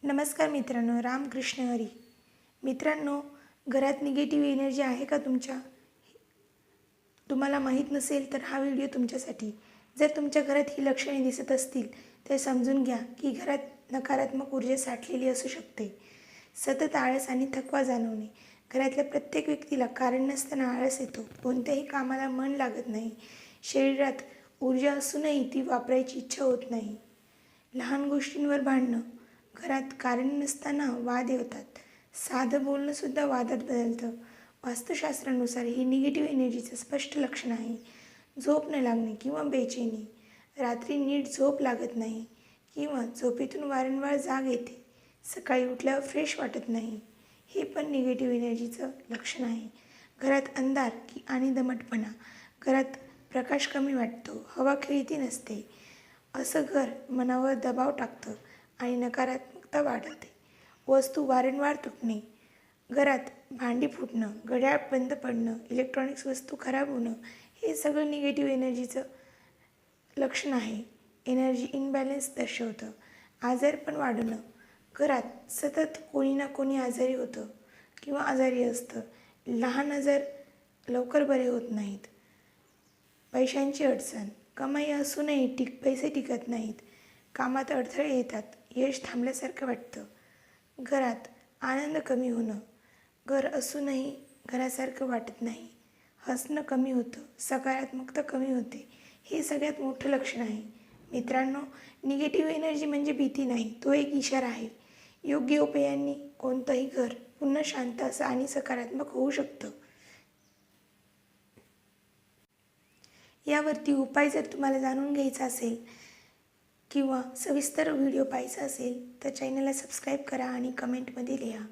नमस्कार मित्रांनो, रामकृष्ण हरी. मित्रांनो, घरात निगेटिव्ह एनर्जी आहे का तुमच्या? तुम्हाला माहीत नसेल तर हा व्हिडिओ तुमच्यासाठी. जर तुमच्या घरात ही लक्षणे दिसत असतील तर समजून घ्या की घरात नकारात्मक ऊर्जा साठलेली असू शकते. सतत आळस आणि थकवा जाणवणे. घरातल्या प्रत्येक व्यक्तीला कारण नसताना आळस येतो. कोणत्याही कामाला मन लागत नाही. शरीरात ऊर्जा असूनही ती वापरायची इच्छा होत नाही. लहान गोष्टींवर भांडणं. घरात कारण नसताना वाद होतात. साधं बोलणंसुद्धा वादात बदलतं. वास्तुशास्त्रानुसार ही निगेटिव्ह एनर्जीचं स्पष्ट लक्षण आहे. झोप न लागणे किंवा बेचैनी. रात्री नीट झोप लागत नाही किंवा झोपेतून वारंवार जाग येते. सकाळी उठल्यावर फ्रेश वाटत नाही. हे पण निगेटिव्ह एनर्जीचं लक्षण आहे. घरात अंधार आणि दमटपणा. घरात प्रकाश कमी वाटतो, हवा खेळती नसते. असं घर मनावर दबाव टाकतं आणि नकारात्मकता वाढते. वस्तू वारंवार तुटणे. घरात भांडी फुटणं, घड्याळ बंद पडणं, इलेक्ट्रॉनिक्स वस्तू खराब होणं हे सगळं निगेटिव्ह एनर्जीचं लक्षण आहे. एनर्जी इनबॅलन्स दर्शवतं. आजारपण वाढणं. घरात सतत कोणी ना कोणी आजारी होतं किंवा आजारी असतं. लहान आजार लवकर बरे होत नाहीत. पैशांची अडचण. कमाई असूनही पैसे टिकत नाहीत. कामात अडथळे येतात. यश थांबल्यासारखं वाटतं. घरात आनंद कमी होणं. घर असूनही घरासारखं वाटत नाही. हसणं कमी होतं. सकारात्मकता कमी होते. हे सगळ्यात मोठं लक्षण आहे. मित्रांनो, निगेटिव्ह एनर्जी म्हणजे भीती नाही, तो एक इशारा आहे. योग्य उपायांनी कोणतंही घर पुन्हा शांत असं आणि सकारात्मक होऊ शकतं. यावरती उपाय जर तुम्हाला जाणून घ्यायचा असेल किंवा सविस्तर व्हिडिओ पाहायचा असेल तर चॅनलला सबस्क्राईब करा आणि कमेंटमध्ये लिहा.